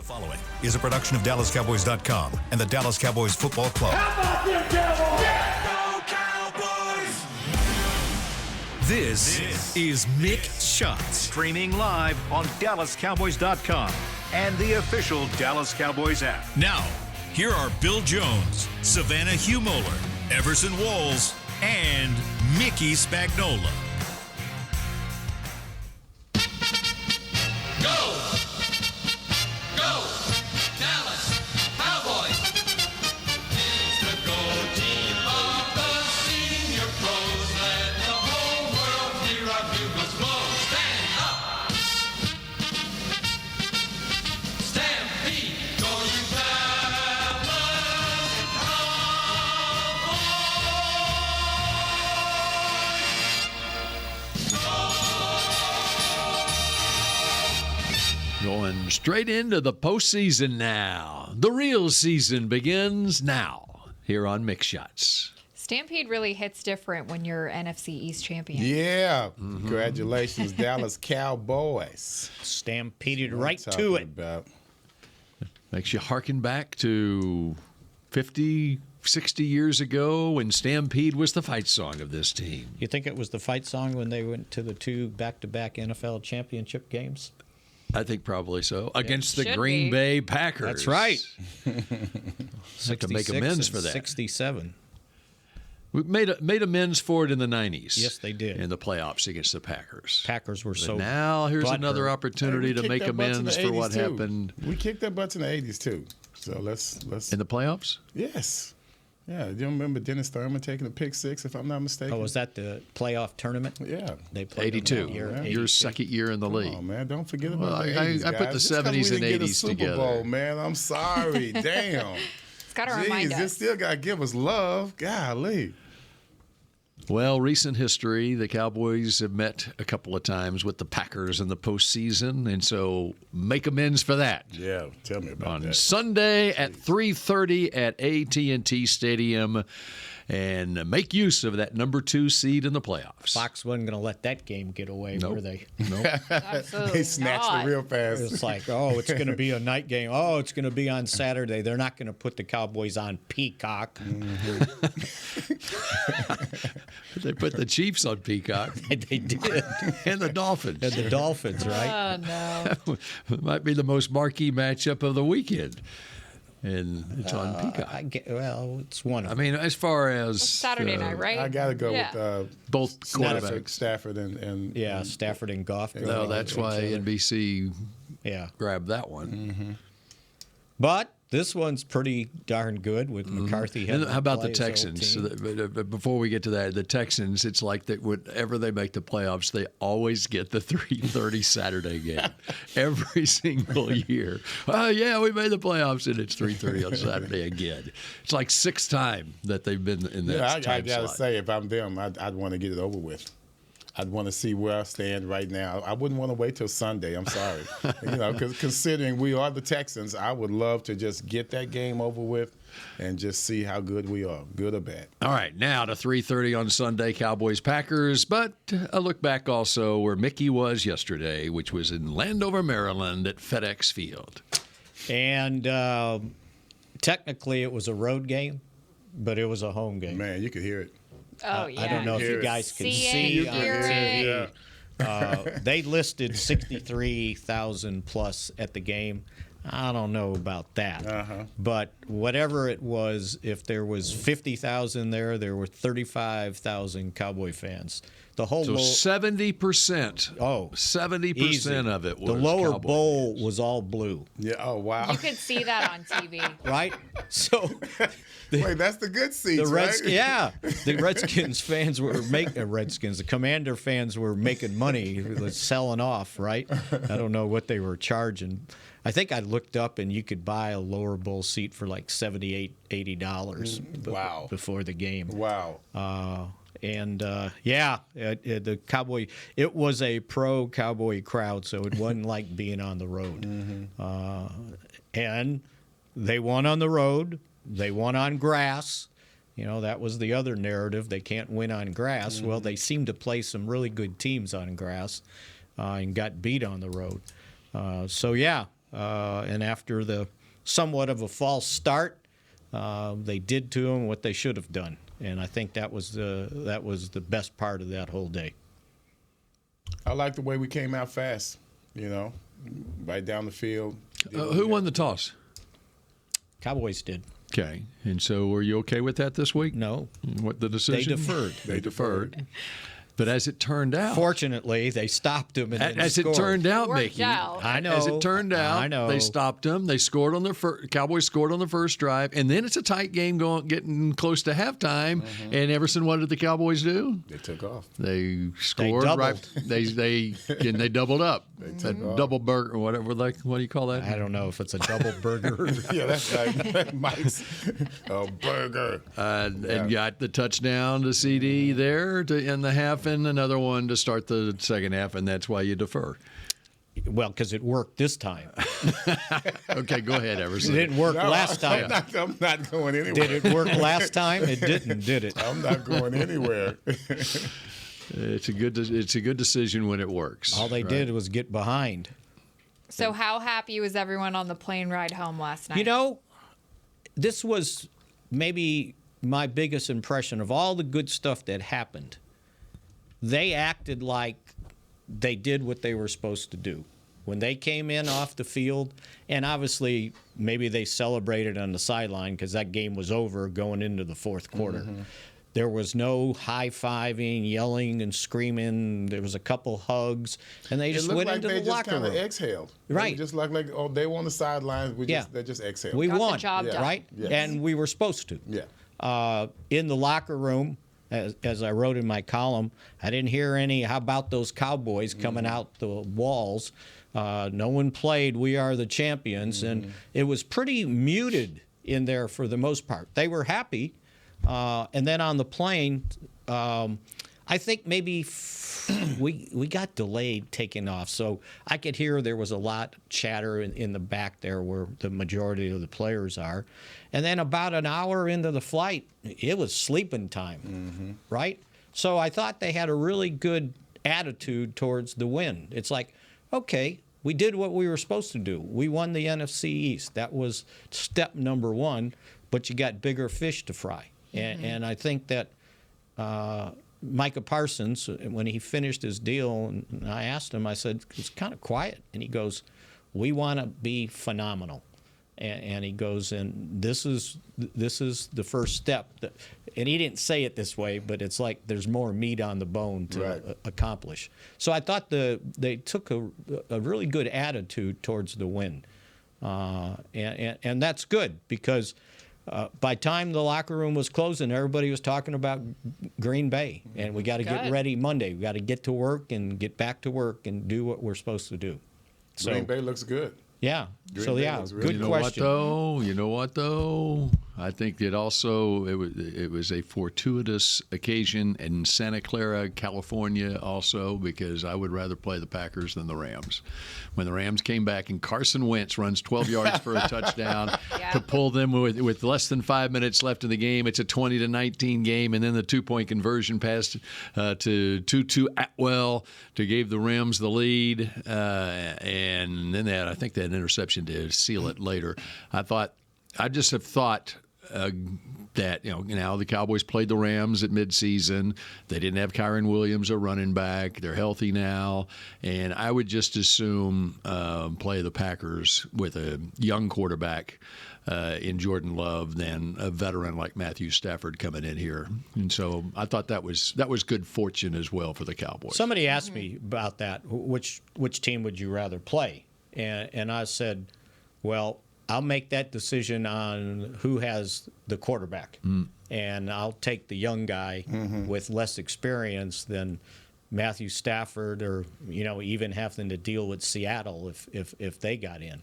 Following is a production of DallasCowboys.com and the Dallas Cowboys Football Club. How about them Cowboys? Yeah! Go Cowboys! This is Mick Shots. Streaming live on DallasCowboys.com and the official Dallas Cowboys app. Now, here are Bill Jones, Savannah Humoller, Everson Walls, and Mickey Spagnola. Go! Go! Dallas Cowboys! It's the go team of the senior pros. Let the whole world hear our bugles blow. Stand up! Stampede! Go you Dallas Cowboys! Going straight into the postseason now. The real season begins now here on Mick Shots. Stampede really hits different when you're NFC East champion. Yeah. Congratulations, Dallas Cowboys. Stampeded right to it. About. Makes you harken back to 50, 60 years ago when Stampede was the fight song of this team. You think it was the fight song when they went to the two back-to-back NFL championship games? I think probably so. Against the Should Green be. Bay Packers. That's right. Have to make amends for that. 67. We made amends for it in the 90s. Yes, they did. In the playoffs against the Packers. Packers were But so now here's butthurt. another opportunity to We make kicked their butts in the amends for what 80s too. happened We kicked their butts in the 80s, too. So let's in the playoffs. Yes. Yeah. Do you remember Dennis Thurman taking a pick six, if I'm not mistaken? Oh, was that the playoff tournament? Yeah. They played them 82. that year, Yeah. Your 82. second year in the league. Oh, man, don't forget about Well, the I 80s, put the guys. Just 'cause 70s we and didn't get a 80s Super together. Bowl, man. I'm sorry. Damn. It's got to remind Jeez, us. this still got to give us love. Golly. Well, recent history, the Cowboys have met a couple of times with the Packers in the postseason, and so make amends for that. Yeah, tell me about On that. Sunday at 3:30 at AT&T Stadium, and make use of that number 2 seed in the playoffs. Fox wasn't going to let that game get away, Nope. were they? Nope. Absolutely They snatched not. it real fast. It's like, oh, it's going to be a night game. Oh, it's going to be on Saturday. They're not going to put the Cowboys on Peacock. They put the Chiefs on Peacock They did. and the Dolphins. And the Dolphins, right? Oh, no. It might be the most marquee matchup of the weekend, and it's on Peacock. Well, it's one of I them. mean, as far as Saturday night, right? I got to go Yeah. with both quarterbacks. Stafford and Yeah, Stafford and Goff. No, that's why NBC Yeah. grabbed that one. But this one's pretty darn good with McCarthy. And having how about to the play his old Texans? team. But before we get to that, the Texans, it's like that whenever they make the playoffs, they always get the 3:30 Saturday game every single year. Oh, yeah, we made the playoffs, and it's 3:30 on Saturday again. It's like 6th time that they've been in that I time got to slot. say, if I'm them, I'd want to get it over with. I'd want to see where I stand right now. I wouldn't want to wait till Sunday. I'm sorry. Because considering we are the Texans, I would love to just get that game over with and just see how good we are, good or bad. All right, now to 3:30 on Sunday, Cowboys-Packers, but a look back also where Mickey was yesterday, which was in Landover, Maryland at FedEx Field. And technically it was a road game, but it was a home game. Man, you could hear it. Oh, yeah. I don't know if Hear you it. guys can See it, see on hear it. TV. They listed 63,000 plus at the game. I don't know about that. But whatever it was, if there was 50,000 there were 35,000 Cowboy fans. The whole So low, 70%. Oh, 70% easy. of it was the lower Cowboy bowl fans. was all blue, Yeah. Oh, wow. You could see that on TV. right? So Wait, that's the good seats, the right? the Redskins fans were making the Commander fans were making money, selling off, right? I don't know what they were charging. I think I looked up and you could buy a lower bowl seat for like $78, $80 Wow. before the game. Wow. The Cowboy, it was a pro Cowboy crowd, so it wasn't like being on the road. And they won on the road. They won on grass. You know, that was the other narrative. They can't win on grass. Well, they seemed to play some really good teams on grass and got beat on the road. and after the somewhat of a false start, they did to them what they should have done, and I think that was the best part of that whole day. I like the way we came out fast, right down the field. Who won the toss? Cowboys did. Okay. And so were you okay with that this week? No. What the decision? They deferred. But as it turned out, fortunately, they stopped him. And as it turned out, Worked Mickey, out. I know. As it turned out, I know. they stopped him. They scored on the Cowboys scored on the first drive, and then it's a tight game getting close to halftime. And Everson, what did the Cowboys do? They took off. They scored doubled. They doubled up. Double burger, whatever. What do you call that? I don't know if it's a double burger. Yeah, that's like Mike's burger. And got the touchdown to CD there to end the half, and another one to start the second half, and that's why you defer. Well, because it worked this time. Okay, go ahead, It Everson. didn't work last time. I'm not going anywhere. Did it work last time? It didn't, did it? I'm not going anywhere. It's a good decision when it works. All they did was get behind. So how happy was everyone on the plane ride home last night? This was maybe my biggest impression of all the good stuff that happened. They acted like they did what they were supposed to do. When they came in off the field, and obviously maybe they celebrated on the sideline because that game was over going into the fourth quarter. Mm-hmm. There was no high-fiving, yelling, and screaming. There was a couple hugs, and they just went into the locker room. They just kind of exhaled. Right. Just like they were on the sidelines. They just exhaled. We Got won, the job done. right? Yes. And we were supposed to. Yeah. In the locker room, as I wrote in my column, I didn't hear any, how about those Cowboys coming out the walls. No one played, we are the champions. And it was pretty muted in there for the most part. They were happy. And then on the plane, I think maybe we got delayed taking off. So I could hear there was a lot of chatter in the back there where the majority of the players are. And then about an hour into the flight, it was sleeping time, right? So I thought they had a really good attitude towards the win. It's like, okay, we did what we were supposed to do. We won the NFC East. That was step number one, but you got bigger fish to fry. And I think that Micah Parsons, when he finished his deal, and I asked him, I said, it's kind of quiet. And he goes, we want to be phenomenal. And he goes, and this is the first step. And he didn't say it this way, but it's like there's more meat on the bone to accomplish. So I thought they took a really good attitude towards the win. And that's good because by the time the locker room was closing, everybody was talking about Green Bay. And we got to get ready Monday. We got to get to work and get back to work and do what we're supposed to do. So, Green Bay looks good. Yeah. Green So Bay yeah, looks really good good. question. You know what though? I think it was a fortuitous occasion in Santa Clara, California also, because I would rather play the Packers than the Rams. When the Rams came back and Carson Wentz runs 12 yards for a touchdown to pull them with less than 5 minutes left in the game, it's a 20-19 game, and then the 2-point conversion pass to Tutu Atwell to give the Rams the lead, and then I think they had an interception to seal it later. I just have thought that now the Cowboys played the Rams at midseason. They didn't have Kyron Williams a running back. They're healthy now, and I would just assume play the Packers with a young quarterback in Jordan Love than a veteran like Matthew Stafford coming in here. And so I thought that was good fortune as well for the Cowboys. Somebody asked me about that. Which team would you rather play? And I said, well, I'll make that decision on who has the quarterback. And I'll take the young guy with less experience than Matthew Stafford or, even having to deal with Seattle if they got in.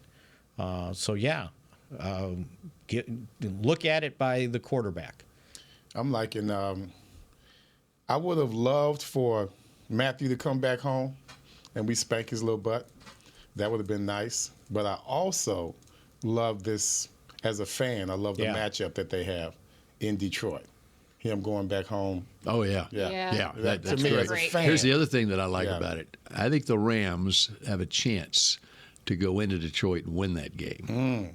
Look at it by the quarterback. I'm liking I would have loved for Matthew to come back home and we spank his little butt. That would have been nice. But I also love this as a fan. I love the matchup that they have in Detroit. Him going back home. Oh, yeah. That's to me great. as a fan. Here's the other thing that I like about it. I think the Rams have a chance to go into Detroit and win that game,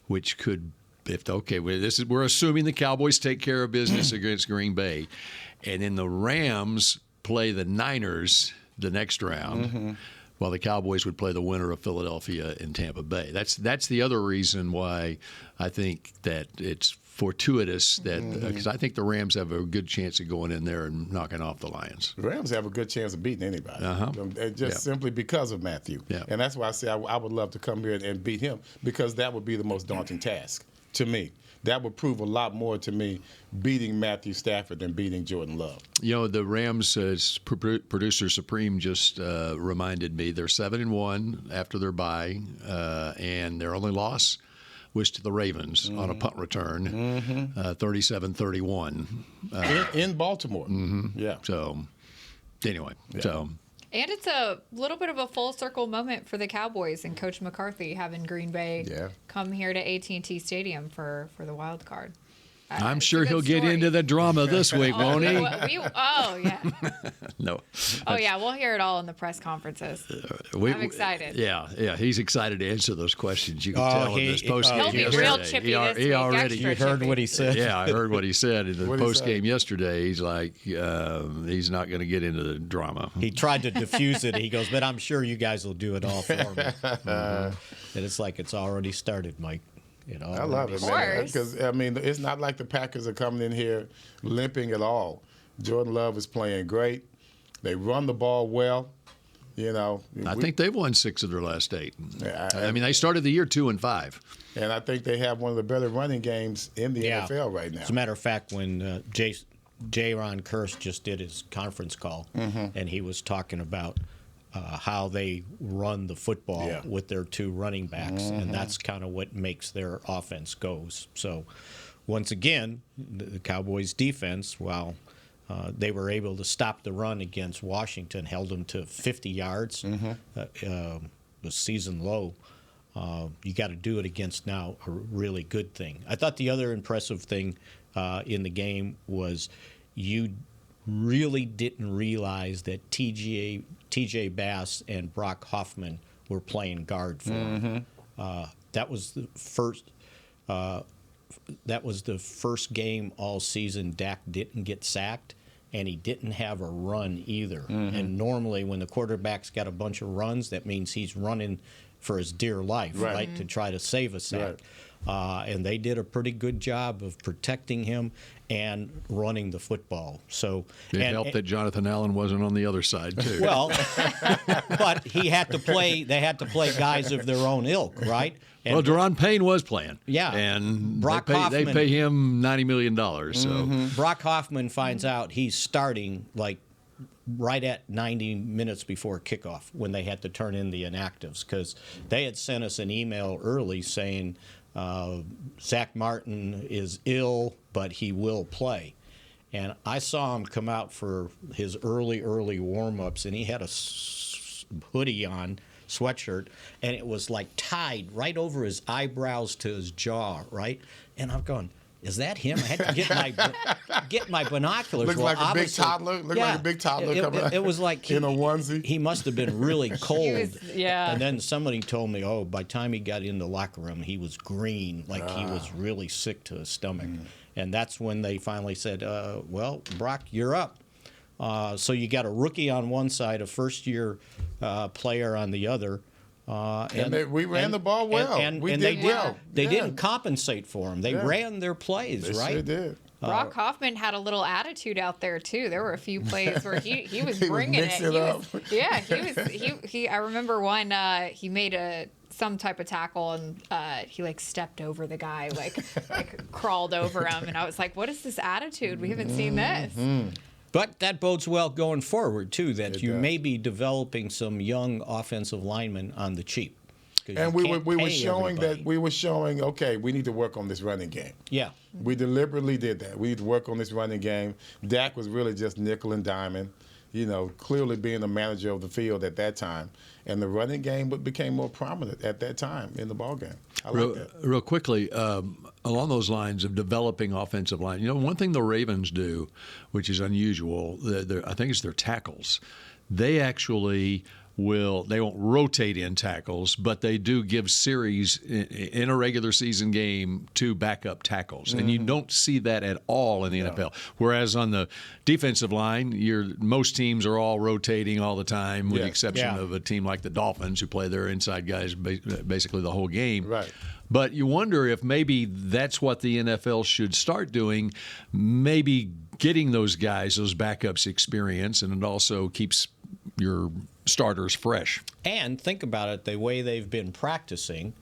which could, we're assuming the Cowboys take care of business against Green Bay, and then the Rams play the Niners the next round, while the Cowboys would play the winner of Philadelphia and Tampa Bay. That's the other reason why I think that it's fortuitous that because I think the Rams have a good chance of going in there and knocking off the Lions. The Rams have a good chance of beating anybody, just Yeah. simply because of Matthew. Yeah. And that's why I say I would love to come here and beat him, because that would be the most daunting task to me. That would prove a lot more to me beating Matthew Stafford than beating Jordan Love. You know, the Rams producer Supreme just reminded me they're 7-1 after their bye, and their only loss was to the Ravens on a punt return, 37-31. In Baltimore. Yeah. So, anyway, And it's a little bit of a full circle moment for the Cowboys and Coach McCarthy having Green Bay come here to AT&T Stadium for the wild card. I'm It's a sure good he'll get story. into the drama this week, won't he? Yeah. No. Oh, yeah. We'll hear it all in the press conferences. I'm excited. Yeah. He's excited to answer those questions. You can tell in this post game He'll be yesterday. real chippy this he week, already extra You heard chippy. what he said. Yeah, I heard what he said in the What'd he post game say? yesterday. He's like, he's not going to get into the drama. He tried to diffuse it. He goes, but I'm sure you guys will do it all for me. And it's like it's already started, Mike. I love it, man. course. Because, I mean, it's not like the Packers are coming in here limping at all. Jordan Love is playing great. They run the ball well. I think they've won 6 of their last 8. Yeah, I mean, they started the year 2-5. And I think they have one of the better running games in the Yeah. NFL right now. As a matter of fact, when Ron Kurse just did his conference call, and he was talking about how they run the football with their 2 running backs, and that's kind of what makes their offense goes. So, once again, the Cowboys' defense, while they were able to stop the run against Washington, held them to 50 yards, the season low. You got to do it against now a really good thing. I thought the other impressive thing in the game was you really didn't realize that TJ Bass and Brock Hoffman were playing guard for him. That was the first. That was the first game all season Dak didn't get sacked, and he didn't have a run either. And normally, when the quarterback's got a bunch of runs, that means he's running for his dear life, right, to try to save a sack. And they did a pretty good job of protecting him and running the football. So It helped that Jonathan Allen wasn't on the other side, too. well, but he had to play. They had to play guys of their own ilk, right? And Well, Deron Payne was playing. Yeah. And Brock they Hoffman- pay him $90 million. So Brock Hoffman finds out he's starting like right at 90 minutes before kickoff when they had to turn in the inactives, because they had sent us an email early saying Zach Martin is ill, but he will play. And I saw him come out for his early warm-ups, and he had a hoodie on, sweatshirt, and it was like tied right over his eyebrows to his jaw, right? And I'm going, is that him? I had to get my binoculars. Looked like a big toddler. Coming It was like in a onesie. He must have been really cold. Yeah. And then somebody told me, by the time he got in the locker room, he was green, like he was really sick to his stomach. And that's when they finally said, well, Brock, you're up. So you got a rookie on one side, a first-year player on the other. We ran the ball well. We did well. They didn't compensate for him. They ran their plays, They right? sure did. Brock Hoffman had a little attitude out there too. There were a few plays where he was bringing mixing it. it up. I remember one. He made some type of tackle and he like stepped over the guy, like crawled over him, and I was like, "What is this attitude? We haven't seen this." But that bodes well going forward, too, that you may be developing some young offensive linemen on the cheap. And we were showing, okay, we need to work on this running game. Yeah. We deliberately did that. We need to work on this running game. Dak was really just nickel and diamond, clearly being the manager of the field at that time. And the running game became more prominent at that time in the ballgame. I like that. Real quickly, along those lines of developing offensive line, one thing the Ravens do, which is unusual, I think it's their tackles. They actually they won't rotate in tackles, but they do give series in a regular season game to backup tackles. And you don't see that at all in the NFL. Whereas on the defensive line, most teams are all rotating all the time, with the exception of a team like the Dolphins, who play their inside guys basically the whole game. Right. But you wonder if maybe that's what the NFL should start doing, maybe getting those guys, those backups experience, and it also keeps your starters fresh. And think about it, the way they've been practicing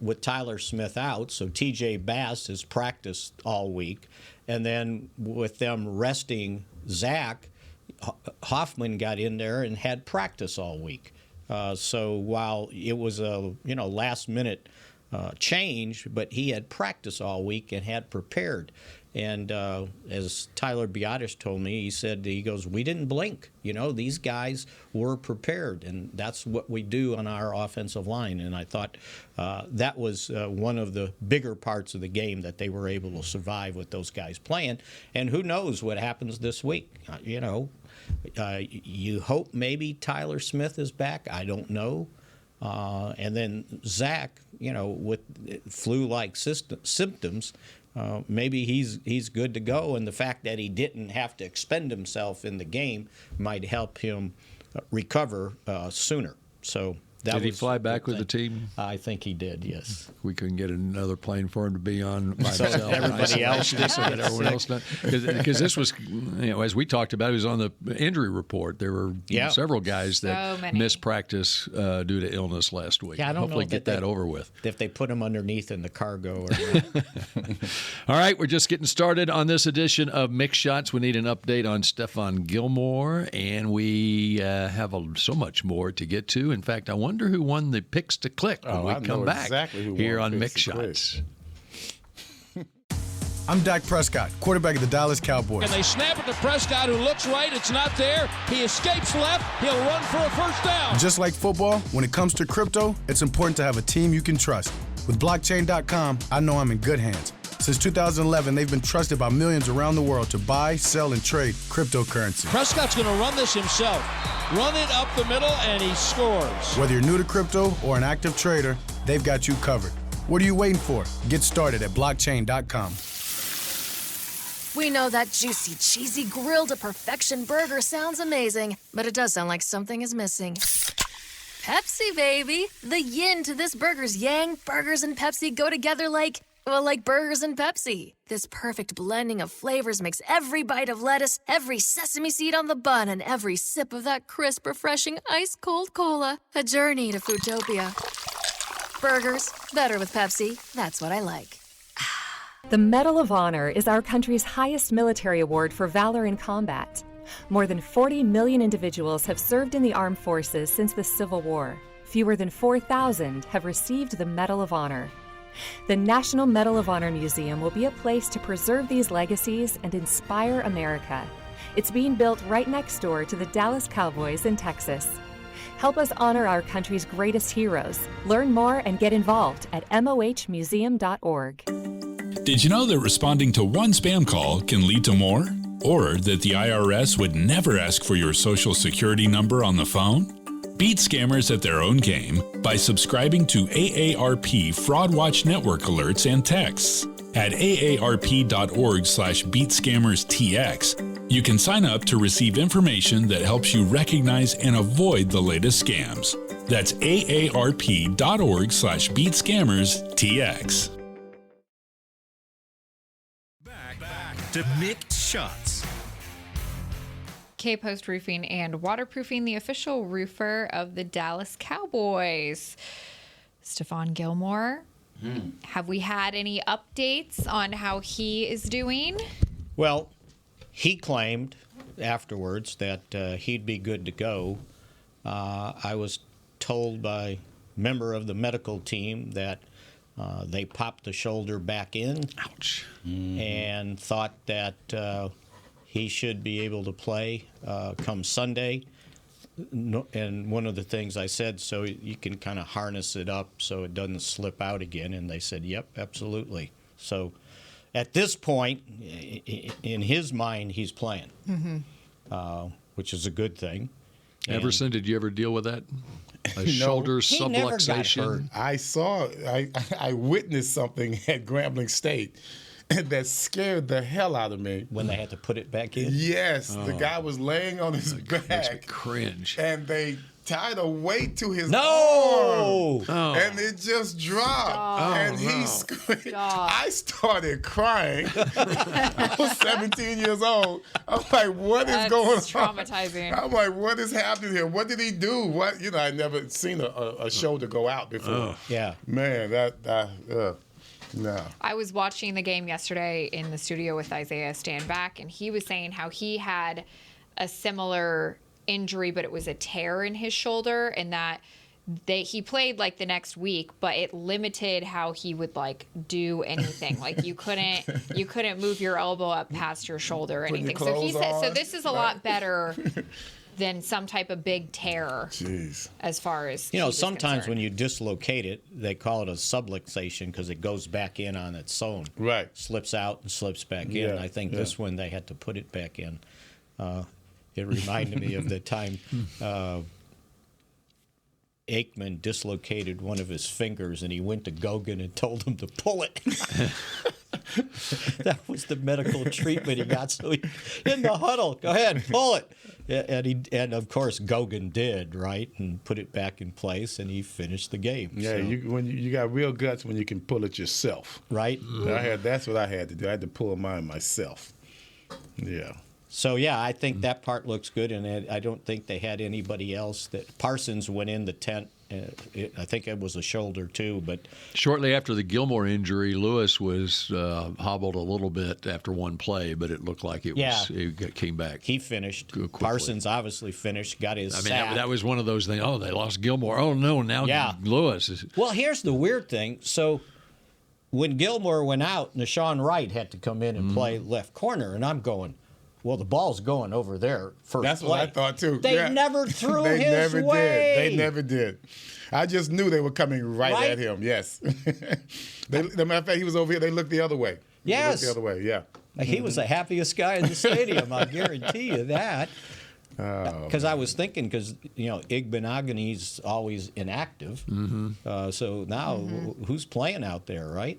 with Tyler Smith out, so T.J. Bass has practiced all week, and then with them resting Zach, Hoffman got in there and had practice all week. So while it was a last-minute change, but he had practice all week and had prepared. And as Tyler Biotis told me, he goes, we didn't blink. These guys were prepared, and that's what we do on our offensive line. And I thought that was one of the bigger parts of the game, that they were able to survive with those guys playing. And who knows what happens this week? You hope maybe Tyler Smith is back. I don't know. And then Zach, with flu-like symptoms, maybe he's good to go, and the fact that he didn't have to expend himself in the game might help him recover sooner. So did he fly back with the team? I think he did. Yes. We couldn't get another plane for him to be on by So himself. everybody else did. So that everyone else done. Because this was, as we talked about, it was on the injury report. There were several guys that missed practice due to illness last week. Yeah, I don't Hopefully know get that over with. If they put him underneath in the cargo or not. All right, we're just getting started on this edition of Mick Shots. We need an update on Stephon Gilmore, and we have so much more to get to. In fact, I wonder who won the picks to click when we come back here on Mick Shots. I'm Dak Prescott, quarterback of the Dallas Cowboys. And they snap it to Prescott, who looks right. It's not there. He escapes left. He'll run for a first down. Just like football, when it comes to crypto, it's important to have a team you can trust. With blockchain.com, I know I'm in good hands. Since 2011, they've been trusted by millions around the world to buy, sell, and trade cryptocurrency. Prescott's going to run this himself. Run it up the middle, and he scores. Whether you're new to crypto or an active trader, they've got you covered. What are you waiting for? Get started at blockchain.com. We know that juicy, cheesy, grilled to perfection burger sounds amazing, but it does sound like something is missing. Pepsi, baby! The yin to this burger's yang. Burgers and Pepsi go together like burgers and Pepsi. This perfect blending of flavors makes every bite of lettuce, every sesame seed on the bun, and every sip of that crisp, refreshing, ice-cold cola a journey to Foodtopia. Burgers, better with Pepsi. That's what I like. The Medal of Honor is our country's highest military award for valor in combat. More than 40 million individuals have served in the armed forces since the Civil War. Fewer than 4,000 have received the Medal of Honor. The National Medal of Honor Museum will be a place to preserve these legacies and inspire America. It's being built right next door to the Dallas Cowboys in Texas. Help us honor our country's greatest heroes. Learn more and get involved at mohmuseum.org. Did you know that responding to one spam call can lead to more? Or that the IRS would never ask for your social security number on the phone? Beat scammers at their own game by subscribing to AARP Fraud Watch Network alerts and texts. At aarp.org/beatscammerstx, you can sign up to receive information that helps you recognize and avoid the latest scams. That's aarp.org/beatscammerstx. Back to Mick Shots. K-Post Roofing and Waterproofing, the official roofer of the Dallas Cowboys. Stephon Gilmore, have we had any updates on how he is doing? Well, he claimed afterwards that he'd be good to go. I was told by a member of the medical team that they popped the shoulder back in. Ouch. And thought that he should be able to play come Sunday. And one of the things I said, so you can kind of harness it up so it doesn't slip out again. And they said, yep, absolutely. So at this point, in his mind, he's playing, which is a good thing. Everson, did you ever deal with that? A shoulder he never got subluxation? hurt. I witnessed something at Grambling State that scared the hell out of me. When they had to put it back in? Yes, the guy was laying on his Makes me back, cringe. and they tied a weight to his No! arm, and it just dropped, and he screamed. I started crying. I was 17 years old. I'm like, what is going on? Traumatizing. I'm like, what is happening here? What did he do? What, you know, I never seen a shoulder go out before. Yeah. Man, no. I was watching the game yesterday in the studio with Isaiah Standback, and he was saying how he had a similar injury, but it was a tear in his shoulder, and that he played like the next week, but it limited how he would like do anything. Like you couldn't move your elbow up past your shoulder or anything. So he said, so this is a lot better than some type of big tear. Jeez. As far as sometimes when you dislocate it, they call it a subluxation because it goes back in on its own. Right. Slips out and slips back in. Yeah, I think this one they had to put it back in. It reminded me of the time Aikman dislocated one of his fingers, and he went to Gogan and told him to pull it. That was the medical treatment he got. So he, in the huddle, go ahead, pull it. And of course Gogan did, right, and put it back in place, and he finished the game. Yeah, so. you got real guts when you can pull it yourself. Right. That's what I had to do. I had to pull mine myself. Yeah. So, yeah, I think that part looks good, and I don't think they had anybody else. That Parsons went in the tent. I think it was a shoulder, too. But shortly after the Gilmore injury, Lewis was hobbled a little bit after one play, but it looked like it came back. He finished. Parsons obviously finished, got his sack. That was one of those things. Oh, they lost Gilmore. Oh, no, now Lewis is. Well, here's the weird thing. So when Gilmore went out, Nashawn Wright had to come in and play left corner, and I'm going, well, the ball's going over there first. That's play. what I thought too. They never threw they his never way. Did. They never did. I just knew they were coming right at him. Yes. The matter of fact, he was over here. They looked the other way. Yes. They looked the other way. Yeah. He was the happiest guy in the stadium. I guarantee you that. Because I was thinking, because Igbenogany's always inactive. So now who's playing out there, right?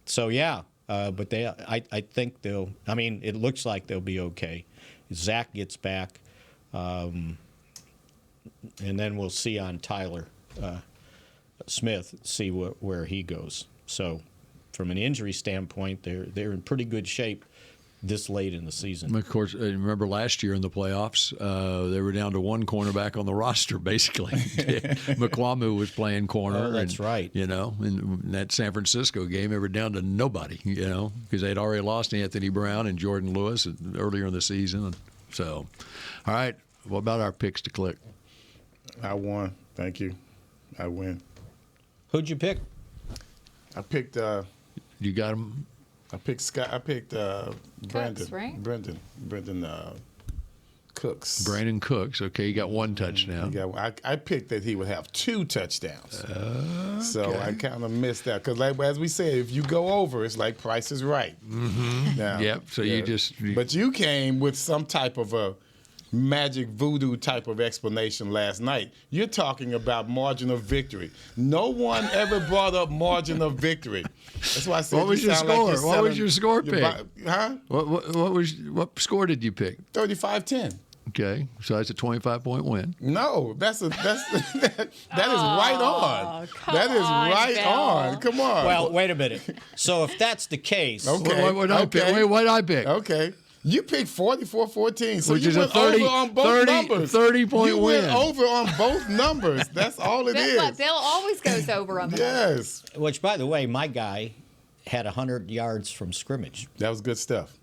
So yeah. But I think they'll. I mean, it looks like they'll be okay. Zach gets back, and then we'll see on Tyler Smith, see where he goes. So, from an injury standpoint, they're in pretty good shape this late in the season. Of course, remember last year in the playoffs, they were down to one cornerback on the roster, basically. McQuamu was playing corner. Oh, that's right. In that San Francisco game, they were down to nobody, because they'd already lost Anthony Brown and Jordan Lewis earlier in the season. So, all right, what about our picks to click? I won. Thank you. I win. Who'd you pick? I picked. You got him? I picked Scott. I picked Brandon. Cooks, right? Brendan Cooks. Brandon Cooks. Okay, you got one touchdown. I picked that he would have 2 touchdowns. So I kind of missed that because, as we said, if you go over, it's like Price is Right. Now, yep. So you just. But you came with some type of a magic voodoo type of explanation last night. You're talking about margin of victory. No one ever brought up margin of victory. That's why I said what was your score? What was your score pick? Huh? What score did you pick? 35-10. Okay, so that's a 25-point win. No, that is right on. That is right Bill. on. Come on. Well, wait a minute. So if that's the case, okay. What did I pick? Okay. You picked 44-14, so which you is went a 30, over on both numbers. 30-point win. You went over on both numbers. That's all it is. Bill always goes over on the Yes. Which, by the way, my guy had 100 yards from scrimmage. That was good stuff.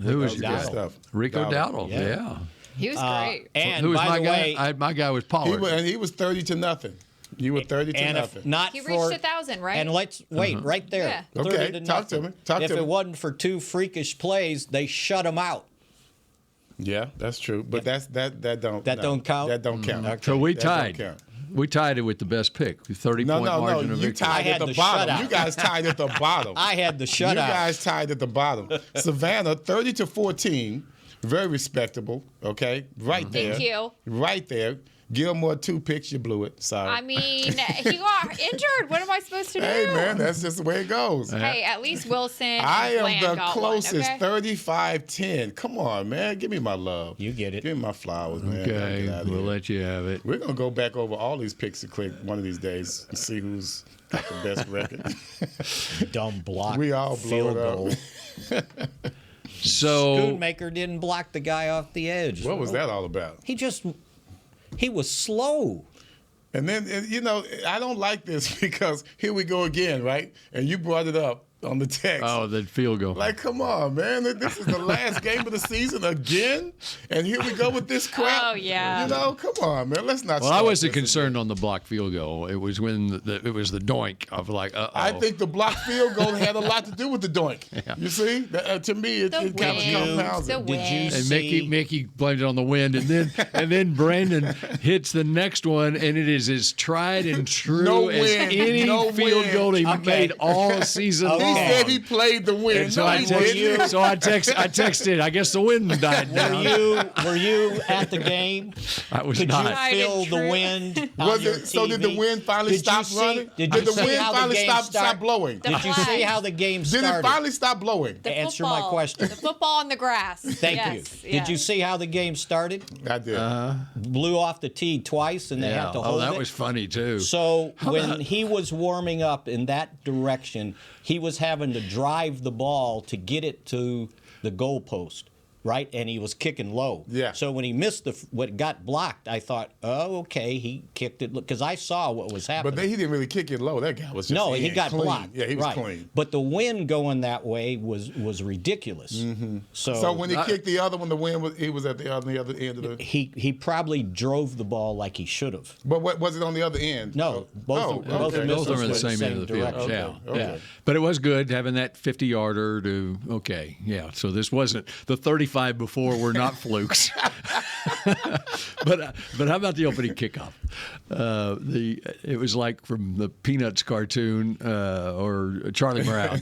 Who was good Dowdle. stuff? Rico Dowdle. Yeah. He was great. And Who was by my the guy? way, My guy was Pollard. He was 30-0. You were 30-0. if not He for, reached 1,000, right? And let's wait right there. Yeah. 30 Okay, to talk to nothing. me. Talk if to it me. wasn't for 2 freakish plays, they shut him out. Yeah, that's true. But that don't count? That don't count. Okay. So we That don't tied. count. We tied it with the best pick, 30-point margin of You victory. tied I at had the the bottom. shutout. You guys tied at the bottom. I had the You shutout. guys tied at the bottom. Savannah, 30-14. Very respectable, okay? Right there. Thank you. Right there. Gilmore, 2 picks, you blew it. Sorry. I mean, he got injured. What am I supposed to do? Hey, man, that's just the way it goes. Hey, at least Wilson and I am Bland the got closest, one, okay? 35-10. Come on, man. Give me my love. You get it. Give me my flowers, man. Okay, Get out of we'll here. let you have it. We're going to go back over all these picks and click one of these days and see who's got the best record. Dumb block. We all blow field it up. goal. So Schoonmaker didn't block the guy off the edge. What was that all about? He was slow. And then, I don't like this because here we go again, right? And you brought it up on the text. Oh, the field goal. Like, come on, man. This is the last game of the season again? And here we go with this crap? Oh, yeah. Come on, man. Let's not Well, I start wasn't this concerned again. on the blocked field goal. It was when it was the doink of like, uh-oh. I think the blocked field goal had a lot to do with the doink. Yeah. You see? To me, it kind of compounds it. And Mickey blamed it on the wind, and then Brandon hits the next one, and it is as tried and true No as wind, any no field wind. goal he Okay. made all season He long. said he played the wind. And so No, I he didn't. texted. I guess the wind died down. Were you at the game? I was Could not. you feel the wind? on Was your it, so did the TV? wind finally Did you stop see- running? Did the you see wind how the finally game stop started? blowing? The Did you see how the game Did started? it finally stop blowing? The Answer my football. question. The football on the grass. Thank Yes, you. yes. Did you see how the game started? I did. Blew off the tee twice, and they had to hold that it. was funny too. So when he was warming up in that direction, he was having to drive the ball to get it to the goalpost, right? And he was kicking low. Yeah. So when he missed what got blocked, I thought, oh, okay, he kicked it because I saw what was happening. But then he didn't really kick it low. That guy was just No, he got clean. blocked. Yeah, he was right. clean. But the wind going that way was ridiculous. Mm-hmm. So when he kicked the other one, the wind he was at the other end of the. he probably drove the ball like he should have. But what was it on the other end? No, both okay. Both of them are in the same end of the field. direction. Yeah, Okay. yeah. But it was good having that 50-yarder to. Okay, yeah. So this wasn't the 35 before were not flukes. but how about the opening kickoff? It was like from the Peanuts cartoon or Charlie Brown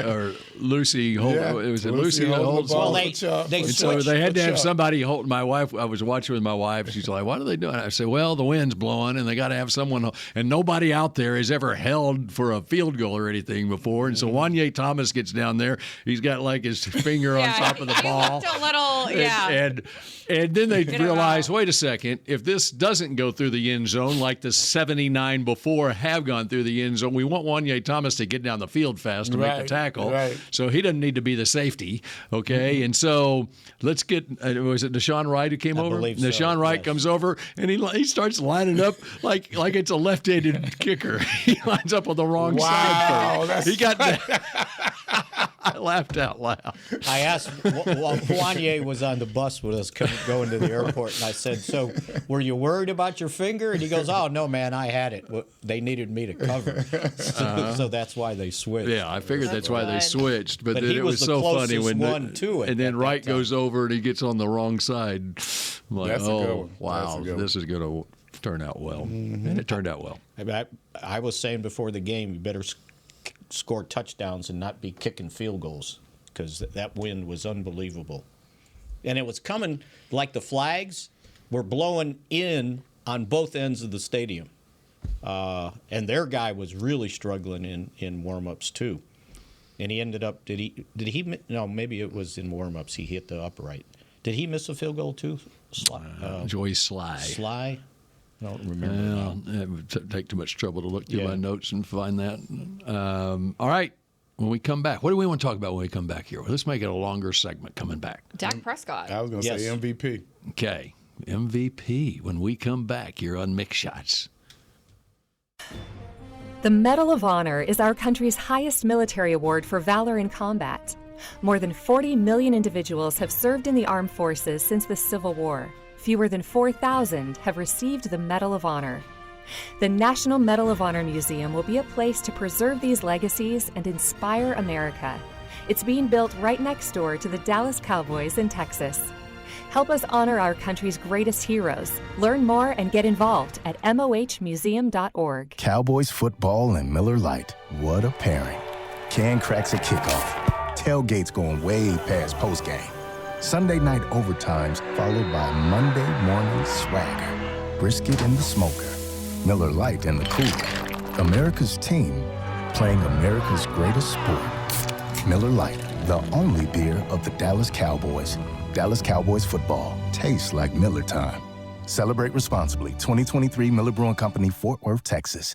or Lucy. Yeah. It was Lucy Lucy holding the holds. ball Well, for Chuck. they And so switched they had to for have Chuck. somebody holding my wife. I was watching with my wife. She's like, "What are they doing?" I said, "Well, the wind's blowing, and they got to have someone." And nobody out there has ever held for a field goal or anything before. And so Wanye Thomas gets down there. He's got like his finger on top of the he ball. looked a little, yeah. And then they Get him realize, out. wait a second, if this doesn't go through the end zone like the 79 before have gone through the end zone, we want Wanye Thomas to get down the field fast to make the Right, tackle. right. So he doesn't need to be the safety, okay? And so let's get, was it Deshaun Wright who came over? believe so, Deshaun Wright yes. comes over, and he starts lining up like it's a left-handed kicker. He lines up on the wrong Wow, side that's first. He got I laughed out loud. I asked Wanye was on the bus with us going to the airport, and I said, "So, were you worried about your finger?" And he goes, "Oh no, man, I had it. They needed me to cover, so that's why they switched." Yeah, I figured that's why they good. switched. But But then he it was was the so funny closest when one to it and at then that Wright time. goes over and he gets on the wrong side. I'm like, That's a good oh one. That's wow, a good this is going to turn out well, and it turned out well. I was saying before the game, you better score touchdowns and not be kicking field goals because that wind was unbelievable. And it was coming like the flags were blowing in on both ends of the stadium. And their guy was really struggling in warm-ups too. And he ended up, did he, no, maybe it was in warm-ups he hit the upright. Did he miss a field goal too? Joey Sly. Sly? I don't remember now. It would take too much trouble to look through Yeah. my notes and find that. All right, when we come back, what do we want to talk about when we come back here? Let's make it a longer segment coming back. Dak Prescott. I was going to Yes. say MVP. Okay, MVP when we come back here on Mick Shots. The Medal of Honor is our country's highest military award for valor in combat. More than 40 million individuals have served in the armed forces since the Civil War. Fewer than 4,000 have received the Medal of Honor. The National Medal of Honor Museum will be a place to preserve these legacies and inspire America. It's being built right next door to the Dallas Cowboys in Texas. Help us honor our country's greatest heroes. Learn more and get involved at mohmuseum.org. Cowboys football and Miller Lite. What a pairing. Can cracks a kickoff. tailgates going way past postgame. Sunday night overtimes followed by Monday morning swagger. Brisket in the smoker, Miller Lite in the cooler. America's team playing America's greatest sport. Miller Lite, the only beer of the Dallas Cowboys. Dallas Cowboys football tastes like Miller time. Celebrate responsibly. 2023 Miller Brewing Company, Fort Worth, Texas.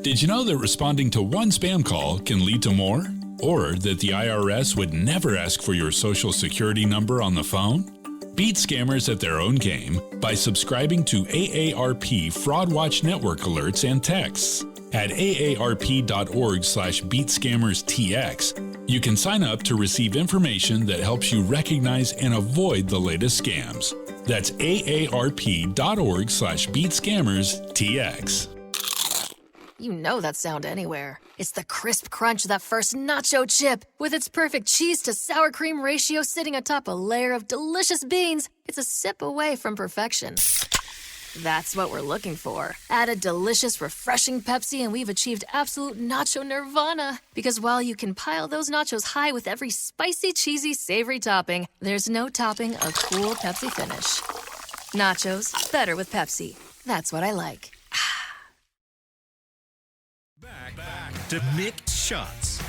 Did you know that responding to one spam call can lead to more? Or that the IRS would never ask for your social security number on the phone? Beat scammers at their own game by subscribing to AARP Fraud Watch Network alerts and texts. At aarp.org/beatscammerstx, you can sign up to receive information that helps you recognize and avoid the latest scams. That's aarp.org/beatscammerstx. You know that sound anywhere. It's the crisp crunch of that first nacho chip. With its perfect cheese to sour cream ratio sitting atop a layer of delicious beans, it's a sip away from perfection. That's what we're looking for. Add a delicious, refreshing Pepsi and we've achieved absolute nacho nirvana. Because while you can pile those nachos high with every spicy, cheesy, savory topping, there's no topping a cool Pepsi finish. Nachos, better with Pepsi. That's what I like. Back to Mick Shots.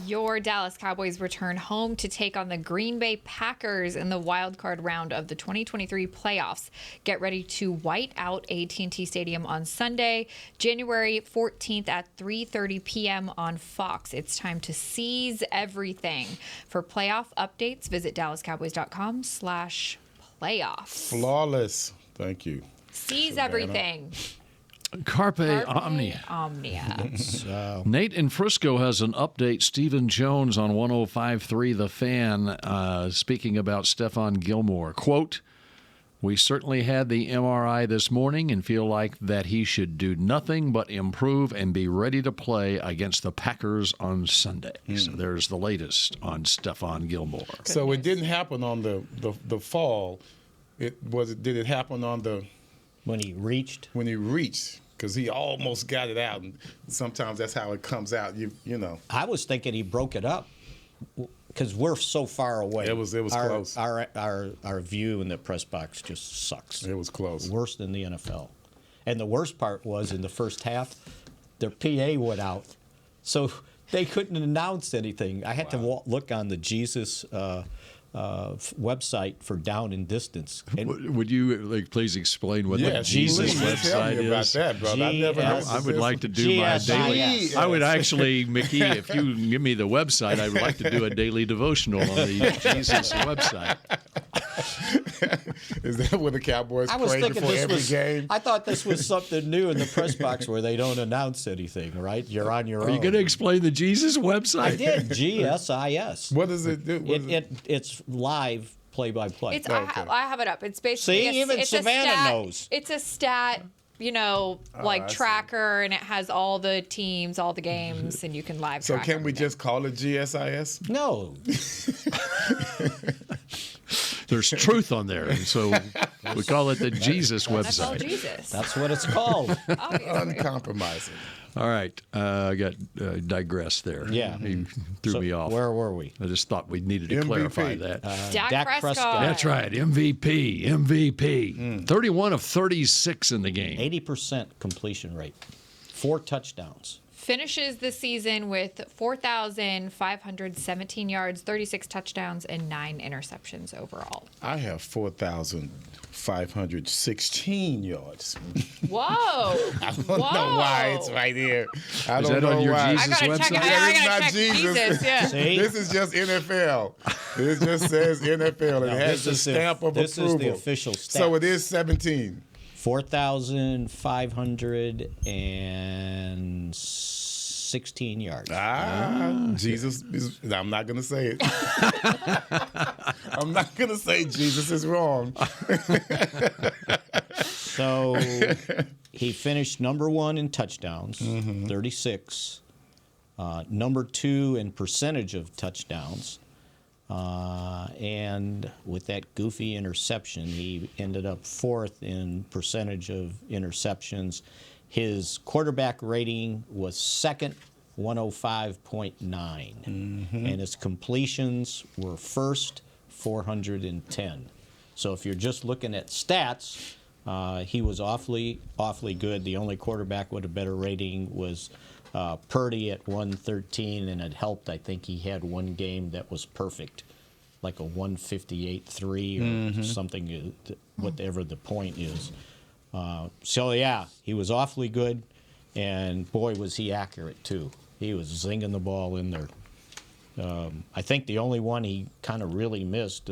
Your Dallas Cowboys return home to take on the Green Bay Packers in the wild card round of the 2023 playoffs. Get ready to white out AT&T Stadium on Sunday, January 14th at 3:30 p.m. on Fox. It's time to seize everything. For playoff updates, visit dallascowboys.com/playoffs. Flawless. Thank you. Seize everything. Carpe Omnia. Nate in Frisco has an update. Stephen Jones on 105.3 The Fan speaking about Stephon Gilmore. Quote, "We certainly had the MRI this morning and feel like that he should do nothing but improve and be ready to play against the Packers on Sunday." So there's the latest on Stephon Gilmore. So it didn't happen on the fall. Did it happen on the... When he reached? When he reached, because he almost got it out. And sometimes that's how it comes out, you know. I was thinking he broke it up because we're so far away. It was close. Our view in the press box just sucks. It was close. Worse than the NFL. And the worst part was in the first half, their PA went out. So they couldn't announce anything. I had to look on the Jesus website for down and distance. And would you please explain what the Jesus website is? About that, brother. I never heard I would like to do my daily. I would actually, Mickey, if you give me the website, I would like to do a daily devotional on the Jesus website. Is that what the Cowboys pray before every game? I thought this was something new in the press box where they don't announce anything, right? You're on your own. Are you going to explain the Jesus website? I did. GSIS. What does it do? It's live play-by-play. I have it up. It's basically even Savannah knows. It's a stat, tracker, and it has all the teams, all the games, and you can live track. So can we just call it GSIS? No. There's truth on there, and so we call it the Jesus website. That's all Jesus. That's what it's called. Uncompromising. All right, I got digressed there. Yeah. He threw me off. Where were we? I just thought we needed to MVP. clarify that. Dak Prescott. That's right, MVP. 31 of 36 in the game. 80% completion rate. 4 touchdowns. Finishes the season with 4,517 yards, 36 touchdowns, and 9 interceptions overall. I have 4,516 yards. Whoa! I don't know why it's right here. I don't that know on your why. Jesus website? I It's gotta not check Jesus. yeah. See? This is just NFL. It just says NFL. It has the stamp of this approval. This is the official stats. So it is 17. 4,516 yards. Jesus is, I'm not going to say it. I'm not going to say Jesus is wrong. So he finished number 1 in touchdowns, 36. Number 2 in percentage of touchdowns. And with that goofy interception, he ended up 4th in percentage of interceptions. His quarterback rating was 2nd 105.9. And his completions were first, 410. So if you're just looking at stats, he was awfully good. The only quarterback with a better rating was Purdy at 113, and it helped. I think he had one game that was perfect, like a 158.3 or something, whatever the point is. So, yeah, he was awfully good, and boy, was he accurate, too. He was zinging the ball in there. I think the only one he kind of really missed,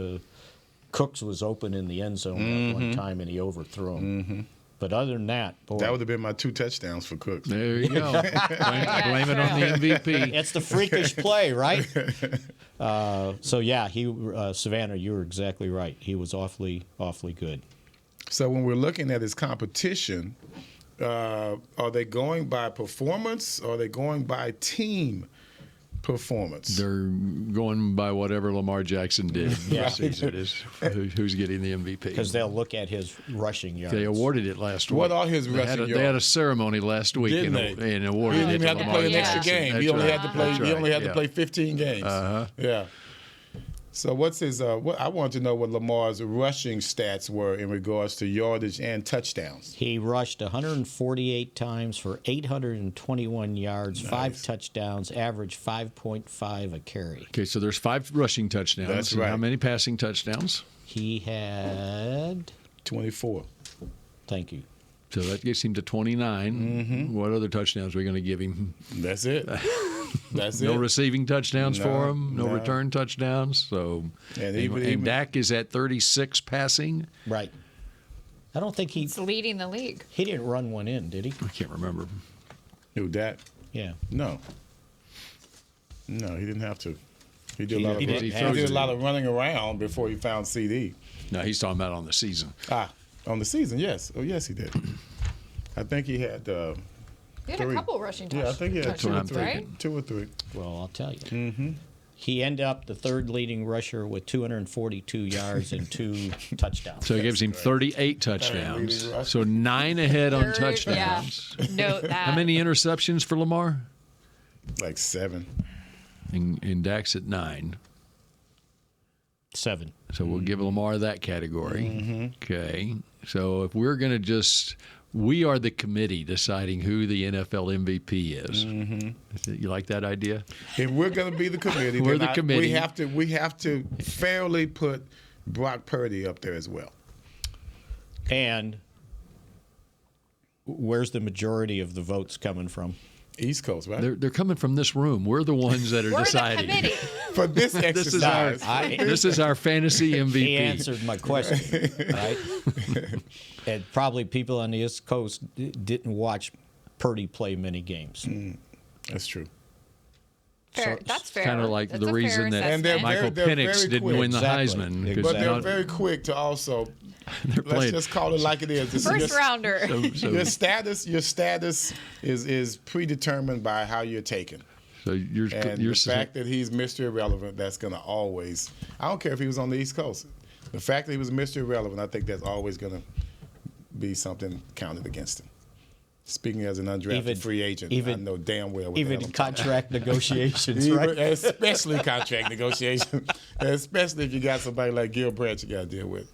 Cooks was open in the end zone at one time, and he overthrew him. But other than that, boy. That would have been my 2 touchdowns for Cooks. There you go. Blame it on the MVP. It's the freakish play, right? So, yeah, Savannah, you were exactly right. He was awfully good. So when we're looking at his competition, are they going by performance or are they going by team performance? They're going by whatever Lamar Jackson did this season. Is who's getting the MVP. Because they'll look at his rushing yards. They awarded it last week. What are his rushing yards? They had a ceremony last week and awarded it to Lamar Jackson. He didn't even have to play an extra game. He only had to play. He only had to play 15 games. Yeah. So what's his? I want to know what Lamar's rushing stats were in regards to yardage and touchdowns. He rushed 148 times for 821 yards, 5 touchdowns, average 5.5 a carry. Okay, so there's 5 rushing touchdowns. That's right. How many passing touchdowns? He had 24. Thank you. So that gets him to 29. What other touchdowns are we going to give him? That's it. That's no it. receiving touchdowns for him. No no. return touchdowns. So, and Dak is at 36 passing. Right. I don't think He's leading the league. He didn't run one in, did he? I can't remember. Who, Dak? Yeah. No, he didn't have to. He did a lot of running around before he found CD. No, he's talking about on the season. On the season, yes. Oh, yes, he did. I think he had. He had 3. a couple rushing touchdowns. Yeah, I think he had 2 or 3. Right? 2 or 3. Well, I'll tell you. He ended up the third leading rusher with 242 yards and 2 touchdowns. So it gives him 38 touchdowns. So 9 ahead on touchdowns. Yeah. Note that. How many interceptions for Lamar? Like 7. And Dak's at 9. 7. So we'll give Lamar that category. Okay. So if we're going to we are the committee deciding who the NFL MVP is. You like that idea? If we're going to be the committee, we're the committee. We have to fairly put Brock Purdy up there as well. And where's the majority of the votes coming from? East Coast, right? They're coming from this room. We're the ones that are deciding. We're the committee. For this exercise. This is our fantasy MVP. He answered my question, right? And probably people on the East Coast didn't watch Purdy play many games. That's true. Fair. That's fair. Kind of like That's the a reason fair that assessment. Michael they're Penix very didn't quick. win the Exactly. Heisman. But they're very quick to also. Let's just call it like it is. First rounder. Your status is predetermined by how you're taken. So you're the fact that he's Mr. Irrelevant, that's going to always. I don't care if he was on the East Coast. The fact that he was Mr. Irrelevant, I think that's always going to be something counted against him. Speaking as an undrafted free agent, I know damn well what even contract negotiations, right? Especially contract negotiations, especially if you got somebody like Gilbert you got to deal with.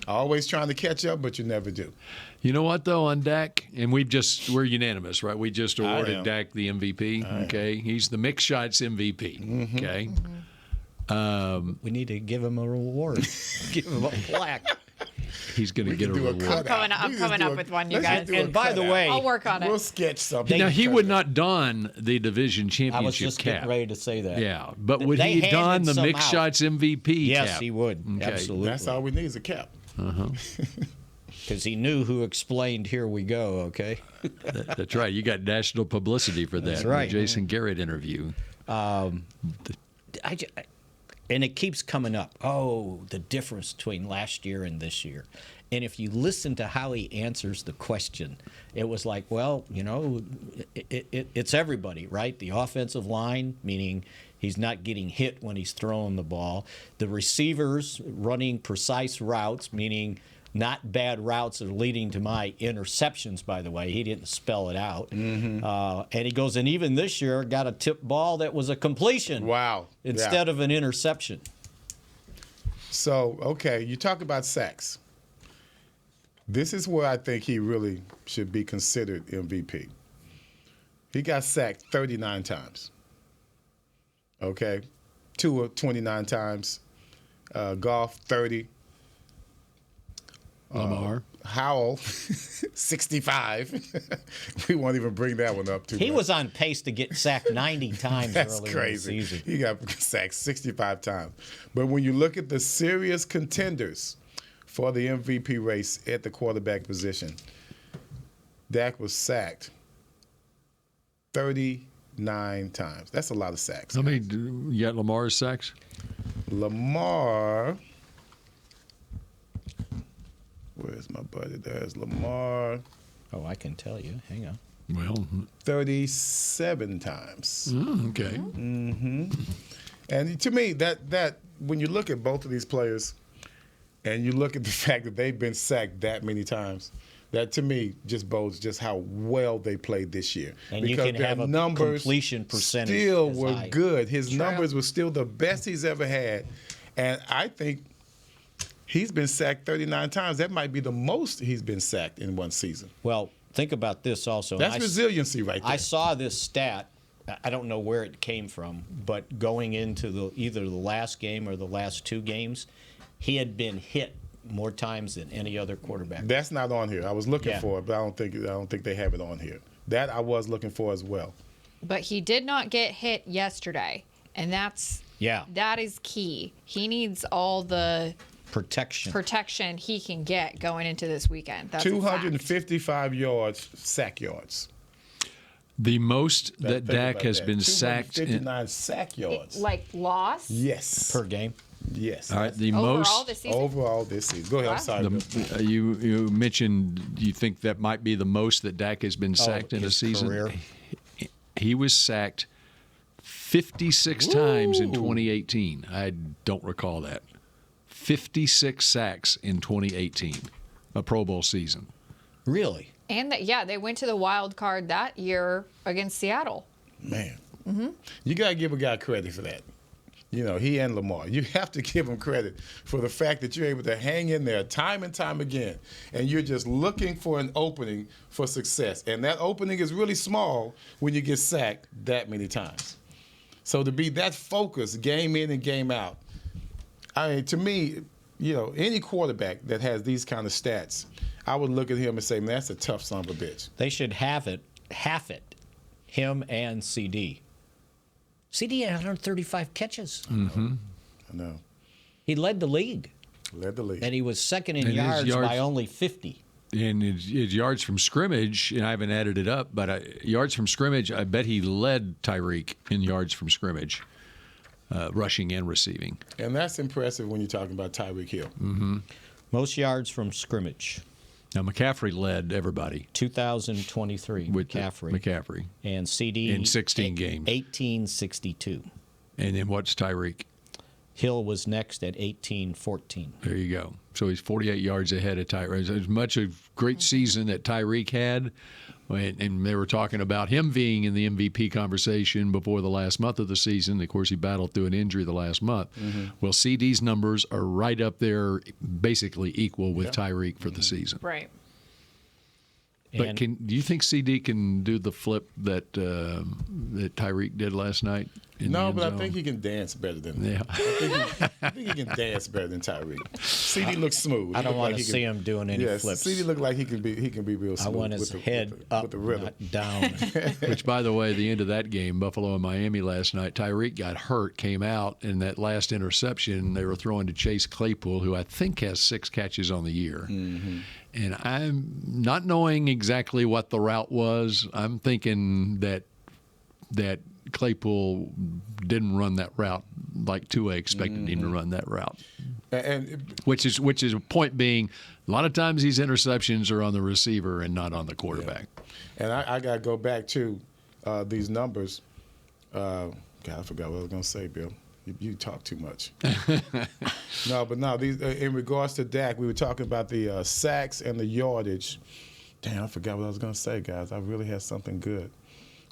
Always trying to catch up, but you never do. You know what, though, on Dak? And we're unanimous, right? We just awarded Dak the MVP, okay? He's the Mick Shots MVP, okay? We need to give him a reward. Give him a plaque. He's going to get a reward. I'm coming up with one, you guys. And by the way, I'll work on it. We'll sketch something. Now, he would not don the division championship I was just cap. getting ready to say that. Yeah, but would he don the Mick Shots MVP cap? Yes, he would. Okay. Absolutely. That's all we need is a cap. Because he knew who explained "Here we go." Okay. That's right. You got national publicity for that. That's right. The Jason Garrett interview. And it keeps coming up. Oh, the difference between last year and this year. And if you listen to how he answers the question, it was like, well, it's everybody, right? The offensive line, meaning he's not getting hit when he's throwing the ball. The receivers running precise routes, meaning not bad routes are leading to my interceptions, by the way. He didn't spell it out. And he goes, and even this year got a tip ball that was a completion. Wow. Instead of an interception. So, okay, you talk about sacks. This is where I think he really should be considered MVP. He got sacked 39 times. Okay? Tua 29 times. Goff 30. Lamar. Howell 65. We won't even bring that one up too much. He was on pace to get sacked 90 times That's earlier crazy. in the season. He got sacked 65 times. But when you look at the serious contenders for the MVP race at the quarterback position, Dak was sacked 39 times. That's a lot of sacks. How many you got Lamar's sacks? Lamar. Where's my buddy? There's Lamar. Oh, I can tell you. Hang on. Well, 37 times. Okay. And to me, that when you look at both of these players, and you look at the fact that they've been sacked that many times, that to me just bodes just how well they played this year. And you can have a completion percentage still as were high. good. His numbers were still the best he's ever had, and I think he's been sacked 39 times. That might be the most he's been sacked in one season. Well, think about this also. That's resiliency right there. I saw this stat. I don't know where it came from, but going into either the last game or the last two games, he had been hit more times than any other quarterback. That's not on here. I was looking for it, but I don't think they have it on here. That I was looking for as well. But he did not get hit yesterday, and that is key. He needs all the protection he can get going into this weekend. That's 255 yards, sack yards. The most that Dak has been sacked. 259 sack yards. Like loss? Yes. Per game? Yes. All right. The Overall most this season? Overall this season. Go ahead. I'm sorry. You mentioned you think that might be the most that Dak has been sacked in a season. Career. He was sacked 56 times in 2018. I don't recall that. 56 sacks in 2018, a Pro Bowl season. Really? And they went to the wild card that year against Seattle. Man. You got to give a guy credit for that. You know, he and Lamar. You have to give him credit for the fact that you're able to hang in there time and time again, and you're just looking for an opening for success. And that opening is really small when you get sacked that many times. So to be that focused game in and game out, I mean, to me, you know, any quarterback that has these kind of stats, I would look at him and say, man, that's a tough son of a bitch. They should have it, him and CD. CD had 135 catches. I know. He led the league. And he was second in And his yards by only 50. And his yards from scrimmage, and I haven't added it up, but yards from scrimmage, I bet he led Tyreek in yards from scrimmage. Rushing and receiving. And that's impressive when you're talking about Tyreek Hill. Most yards from scrimmage. Now, McCaffrey led everybody. 2023, with McCaffrey. And CD in 16 games. 1862. And then what's Tyreek? Hill was next at 1814. There you go. So he's 48 yards ahead of Tyreek. As much a great season that Tyreek had, and they were talking about him being in the MVP conversation before the last month of the season. Of course, he battled through an injury the last month. Well, CD's numbers are right up there, basically equal with Tyreek for the season. Right. But do you think CD can do the flip that Tyreek did last night? No, but I think he can dance better than him. Yeah. I think he can dance better than Tyreek. CD looks smooth. I don't want to see him doing any flips. CD look like he can be real smooth. I want his head up, with the rhythm. not down. Which, by the way, the end of that game, Buffalo and Miami last night, Tyreek got hurt, came out, and that last interception they were throwing to Chase Claypool, who I think has 6 catches on the year. And I'm not knowing exactly what the route was. I'm thinking that Claypool didn't run that route like Tua expected him to run that route. Which is a point being, a lot of times these interceptions are on the receiver and not on the quarterback. Yeah. And I got to go back to these numbers. God, I forgot what I was going to say, Bill. You talk too much. No. These in regards to Dak, we were talking about the sacks and the yardage. Damn, I forgot what I was going to say, guys. I really had something good.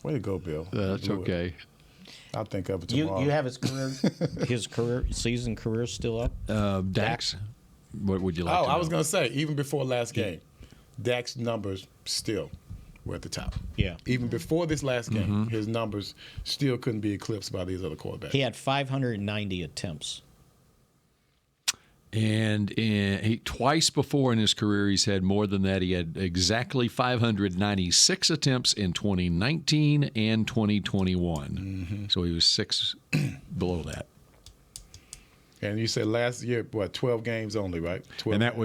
Way to go, Bill. That's okay. I'll think of it tomorrow. You have his season career still up? Dak's. What would you like to know? I was going to say, even before last game, Dak's numbers still were at the top. Yeah. Even before this last game, his numbers still couldn't be eclipsed by these other quarterbacks. He had 590 attempts. And twice before in his career, he's had more than that. He had exactly 596 attempts in 2019 and 2021. So he was 6 below that. And you said last year, 12 games only, right? 12 And that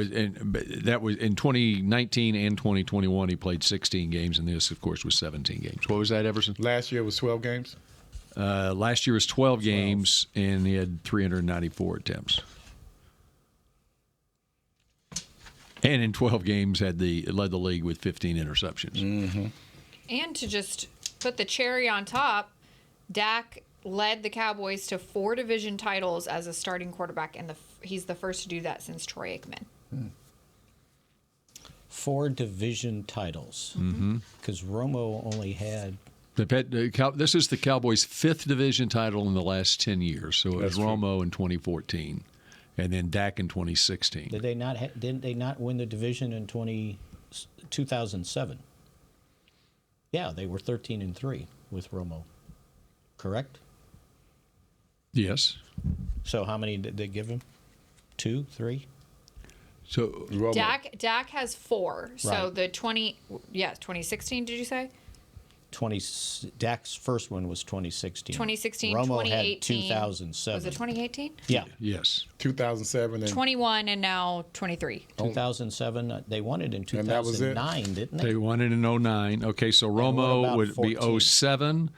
was in 2019 and 2021. He played 16 games, and this, of course, was 17 games. What was that, Everson? Last year was 12 games? Last year was 12 games, and he had 394 attempts. And in 12 games, led the league with 15 interceptions. And to just put the cherry on top, Dak led the Cowboys to 4 division titles as a starting quarterback, and he's the first to do that since Troy Aikman. 4 division titles. Because Romo only had... This is the Cowboys' 5th division title in the last 10 years. So it was Romo in 2014. And then Dak in 2016. Didn't they not win the division in 2007? Yeah, they were 13-3 with Romo. Correct? Yes. So how many did they give him? 2, 3? So Romo. Dak has 4. So Right. the 2016, did you say? Dak's first one was 2016. 2016, Romo 2018. had 2007. Was it 2018? Yeah. Yes. 2007 and 21 and now 23. 2007. They won it in And that was it? 2009, didn't they? They won it in 09. Okay, so what Romo about would be 14? 07,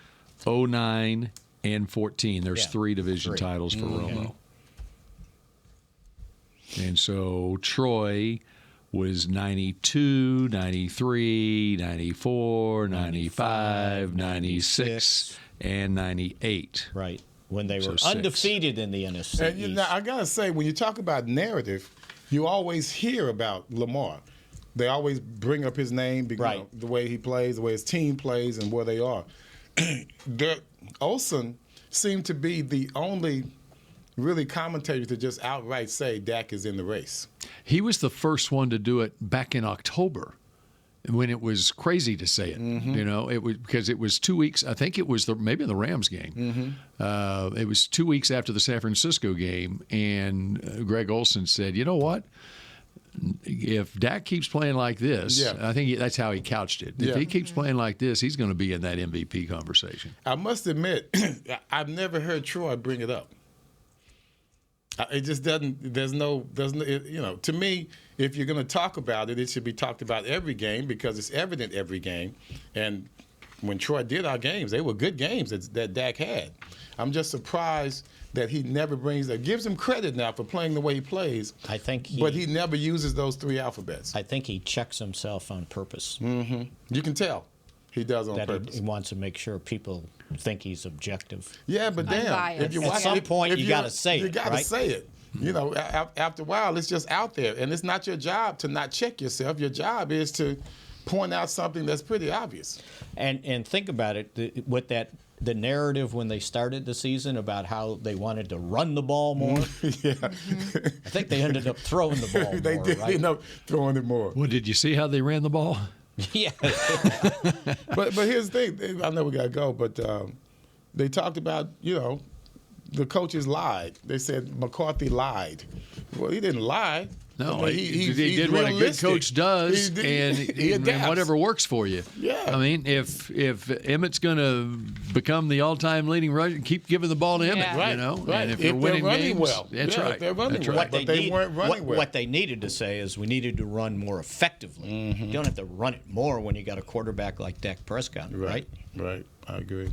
09, and 14. There's Yeah, 3 division 3. titles for Romo. And so Troy was 92, 93, 94, 95, 96, and 98. Right. When they So were 6. undefeated in the NFC And East. I gotta say, when you talk about narrative, you always hear about Lamar. They always bring up his name because Right. the way he plays, the way his team plays, and where they are. Olsen seemed to be the only really commentator to just outright say Dak is in the race. He was the first one to do it back in October, when it was crazy to say it. You know, it was because it was 2 weeks. I think it was maybe the Rams game. It was 2 weeks after the San Francisco game, and Greg Olsen said, "You know what? If Dak keeps playing like this, I think that's how he couched it. If he keeps playing like this, he's going to be in that MVP conversation." I must admit, I've never heard Troy bring it up. It just doesn't. There's no. To me, if you're going to talk about it, it should be talked about every game because it's evident every game. And when Troy did our games, they were good games that Dak had. I'm just surprised that he never brings that. Gives him credit now for playing the way he plays. I think but he never uses those 3 alphabets. I think he checks himself on purpose. You can tell he does on That purpose. he wants to make sure people think he's objective. Yeah, but damn, Unbiased. if you At watch some it, point, if you gotta say you it, gotta right? say it. You know, after a while, it's just out there, and it's not your job to not check yourself. Your job is to point out something that's pretty obvious. And think about it with the narrative when they started the season about how they wanted to run the ball more. Yeah, I think they ended up throwing the ball they more, did right? end up throwing it more. Well, did you see how they ran the ball? Yeah. But here's the thing. I know we gotta go, but they talked about the coaches lied. They said McCarthy lied. Well, he didn't lie. No, I mean, he he's did what a good realistic. coach does, He and adapts. whatever works for you. Yeah. I mean, if Emmett's going to become the all-time leading rusher, keep giving the ball to Emmett. Yeah. Right, You know, right. and if If you're they're winning running games, well. that's Yeah, right. if they're running That's well. right. But they weren't running well. What they needed to say is we needed to run more effectively. You don't have to run it more when you got a quarterback like Dak Prescott, right? Right. I agree.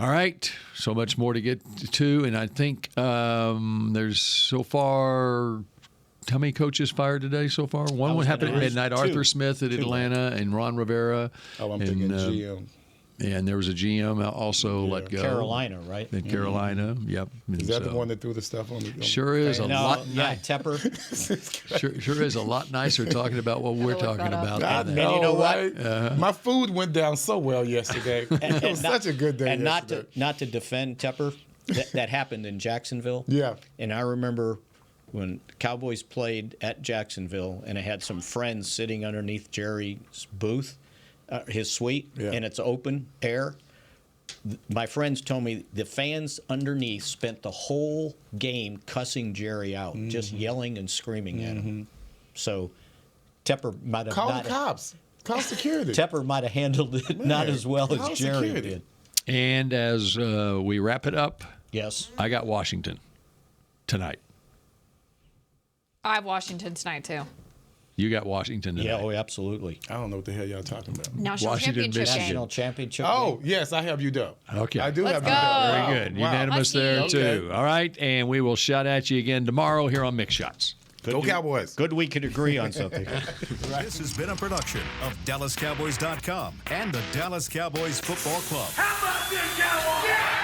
All right, so much more to get to, and I think there's so far. How many coaches fired today so far? One happened at midnight. 2. Arthur Smith at 2. Atlanta and Ron Rivera. Oh, I'm and, thinking GM. And there was a GM also let go. Carolina, right? In Carolina, yep. Is that the one that threw the stuff on the Sure is a lot. Yeah, Tepper. Sure is a lot nicer talking about what we're talking about. I than know, And you know what? right? My food went down so well yesterday. It was such a good day And yesterday. not to defend Tepper, that happened in Jacksonville. Yeah. And I remember when Cowboys played at Jacksonville, and I had some friends sitting underneath Jerry's booth, his suite, and it's open air. My friends told me the fans underneath spent the whole game cussing Jerry out, just yelling and screaming at him. So Tepper might have Call the cops. Call security. Tepper might have handled it not as well call as Jerry security. did. And as we wrap it up, Yes. I got Washington tonight. I have Washington tonight too. You got Washington tonight. Yeah, oh, absolutely. I don't know what the hell y'all talking about. National Washington, championship Michigan. game. National championship. Oh, game. yes, I have UW. Okay. I do Let's have go. UW. Very good. Wow. Unanimous there, Lucky. too. All right. And we will shout at you again tomorrow here on Mix Shots. Go Cowboys. Good we could agree on something. This has been a production of DallasCowboys.com and the Dallas Cowboys Football Club. How about this, Cowboys? Yeah!